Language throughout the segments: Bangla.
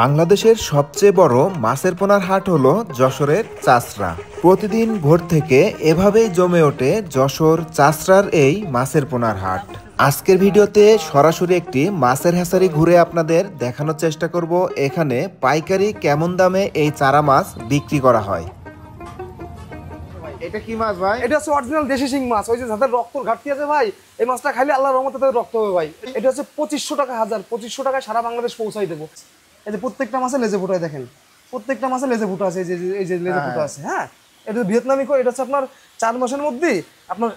বাংলাদেশের সবচেয়ে বড় মাছের পোনার হাট হলো যশোরের চাষড়া। প্রতিদিন ভোর থেকে এভাবেই জমে ওঠে যশোর চাষড়ার এই মাছের পোনার হাট। আজকের ভিডিওতে সরাসরি একটি মাছের হ্যাচারি ঘুরে আপনাদের দেখানোর চেষ্টা করব এখানে পাইকারি কেমন দামে এই চারা মাছ বিক্রি করা হয়। এটা কি মাছ ভাই? এটা হচ্ছে অরিজিনাল দেশি শিং মাছ। ওই যে যাদের রক্তর ঘাটতি আছে ভাই, এই মাছটা খাইলে আল্লাহর রহমতে তাদের রক্ত হবে ভাই। এটা হচ্ছে 2500 টাকা হাজার, 2500 টাকায় সারা বাংলাদেশ পৌঁছাই দেবো। এই যে প্রত্যেকটা মাছে লেজে ফুটায় দেখেন, প্রত্যেকটা মাছে লেজে ফুটা আছে, এই যে লেজে ফুটা আছে। হ্যাঁ, এটা ভিয়েতনামি কই। এটা হচ্ছে আপনার 4 মাসের মধ্যে আপনার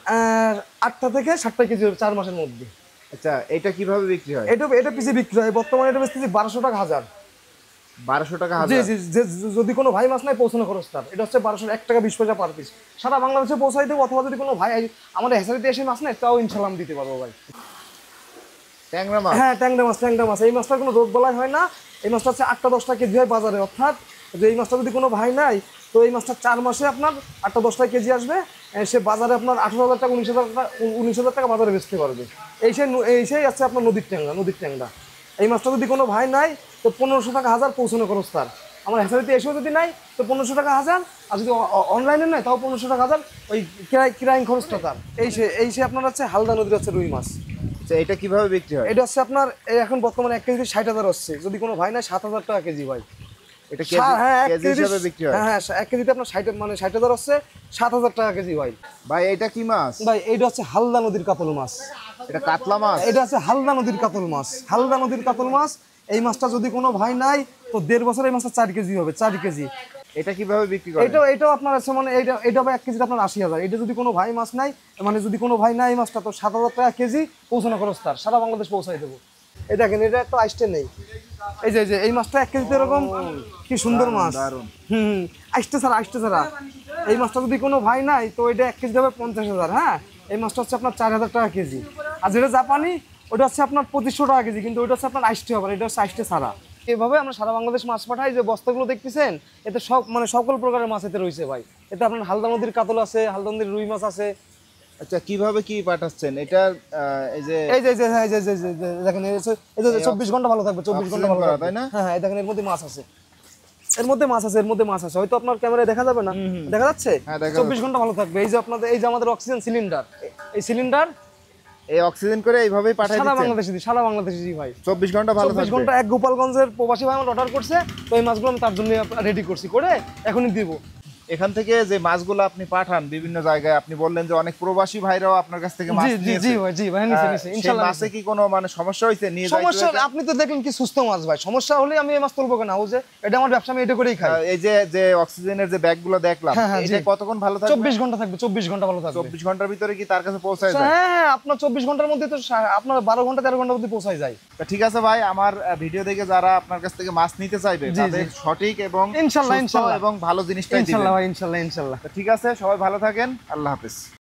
8টা থেকে 7টা কেজি 4 মাসের মধ্যে। আচ্ছা, এটা কিভাবে বিক্রি হয়? এটা পিসে বিক্রি হয় বর্তমানে। এটা বেচতেছি 1200 টাকা হাজার। 1200 টাকা জি হাজার? জি, যদি কোনো ভাই মাছ নাই পৌঁছানো খরচ তার। এটা হচ্ছে 1 টাকা 20 পয়সা পার পিস। সারা বাংলাদেশে পৌঁছাই দেবো, অথবা যদি কোনো ভাই আমাদের হ্যাচারিতে এসে মাছ নেয় তাও ইনশাল্লাহ দিতে পারবো ভাই। ট্যাংরা মাছ? হ্যাঁ, ট্যাংরা মাছ। এই মাছটার কোনো রোগ বলাই হয় না। এই মাছটা হচ্ছে 8টা-10টা কেজি হয় বাজারে। অর্থাৎ যে এই মাছটা যদি কোনো ভাই নাই, তো এই মাছটা 4 মাসে আপনার 8টা-10টা কেজি আসবে। সে বাজারে আপনার 18,000 টাকা 19,000 টাকা বাজারে বেচতে পারবে। এই সেই আছে আপনার নদীর ট্যাংরা। এই মাছটা যদি কোনো ভাই নাই, তো 1500 টাকা হাজার পৌঁছানো খরচ তার। আমার হ্যাচারিতে এসেও যদি নাই, তো 1500 টাকা হাজার। আর যদি অনলাইনে নেয় তাও 1500 টাকা হাজার। ওই কিরাইং খরচটা তার। এই সে আপনার হচ্ছে হালদা নদীর হচ্ছে রুই মাছ। এটা কিভাবে বিক্রি হয়? এটা হচ্ছে আপনার এখন বর্তমানে 1 কেজি 60,000 হচ্ছে। যদি কোনো ভাই নাই 7,000 টাকা কেজি ভাই। এটা কেজি হিসাবে বিক্রি হয়? হ্যাঁ, 1 কেজিতে আপনার 60,000 হচ্ছে, 7,000 টাকা কেজি ভাই। ভাই এটা কি মাছ? ভাই এইটা হচ্ছে হালদা নদীর কাতল মাছ। এটা কাতলা মাছ? এটা হচ্ছে হালদা নদীর কাতল মাছ। এই মাছটা যদি কোনো ভাই নাই, তো 1.5 বছর এই মাছটা 4 কেজি হবে, 4 কেজি। এটা কিভাবে বিক্রি করে? এটাও আপনার আছে মানে এটা 1 কেজিতে আপনার 80,000। এটা যদি কোনো ভাই মাছ নাই, মানে যদি কোনো ভাই নাই এই মাছটা, তো 7,000 টাকা কেজি পৌঁছানো খরচ তার। সারা বাংলাদেশ পৌঁছাই দেবো। এই দেখেন, এটা একটা আইস্টে নেই। এই যে এই মাছটা 1 কেজিতে এরকম কি সুন্দর মাছ। আইস্টে ছাড়া। এই মাছটা যদি কোনো ভাই নাই, তো এটা 1 কেজি হবে 50,000। হ্যাঁ, এই মাছটা হচ্ছে আপনার 4,000 টাকা কেজি। আর যেটা জাপানি, ওটা হচ্ছে আপনার 2500 টাকা কেজি। কিন্তু ওইটা হচ্ছে আপনার আইস্টে হবে, এটা হচ্ছে আইস্টে ছাড়া। এভাবে আমরা সারা বাংলাদেশ মাছ পাঠাই। যে বস্তাগুলো দেখতেছেন, এতে সব মানে সকল প্রকারের মাছ এতে রয়েছে ভাই। এতে আপনার হালদা নদীর কাতল আছে, হালদা নদীর রুই মাছ আছে। আচ্ছা, কিভাবে কি পাঠাচ্ছেন এটা? এই যে দেখেন, এই যে 24 ঘন্টা ভালো থাকবে, 24 ঘন্টা ভালো থাকবে, তাই না? হ্যাঁ, এই দেখেন, এর মধ্যে মাছ আছে। হয়তো আপনার ক্যামেরায় দেখা যাবে না, দেখা যাচ্ছে। 24 ঘন্টা ভালো থাকবে। এই যে আমাদের অক্সিজেন সিলিন্ডার, এই সিলিন্ডার এই অক্সিজেন করে এইভাবেই পাঠাই দিচ্ছেন? সারা বাংলাদেশে জি ভাই। 24 ঘন্টা ভালো থাকবে? 24 ঘন্টা। এক গোপালগঞ্জের প্রবাসী ভাই আমার অর্ডার করছে, তো এই মাছগুলো আমি তার জন্য রেডি করছি, করে এখনই দিব। এখান থেকে যে মাছগুলো আপনি পাঠান বিভিন্ন জায়গায়, আপনি বললেন যে অনেক প্রবাসী ভাইরাও আপনার কাছ থেকে মাছ নিয়েছে। জি ভাই, নিছে ইনশাআল্লাহ। মাছে কি কোনো মানে সমস্যা হইছে? নিয়ে সমস্যা আপনি তো দেখলেন কি সুস্থ মাছ ভাই। সমস্যা হলে আমি এই মাছ তুলবো কেন? এটা আমার ব্যবসা, আমি এটা করেই খাই। এই যে অক্সিজেনের যে ব্যাগগুলো দেখলাম, এটা কতক্ষণ ভালো থাকবে? 24 ঘন্টা থাকবে, 24 ঘন্টা ভালো থাকবে। 24 ঘন্টার ভিতরে কি তার কাছে পৌঁছায় যায়? হ্যাঁ, আপনার 24 ঘন্টার মধ্যে তো আপনার 12 ঘন্টা 13 ঘন্টার মধ্যে পৌঁছায় যায়। ঠিক আছে ভাই, আমার ভিডিও দেখে যারা আপনার কাছ থেকে মাছ নিতে চাইবে তাদের সঠিক এবং ইনশাআল্লাহ এবং ভালো জিনিসটাই দিবেন। ইনশাআল্লাহ ভাই, ইনশাআল্লাহ। ঠিক আছে, সবাই ভালো থাকেন। আল্লাহ হাফেজ।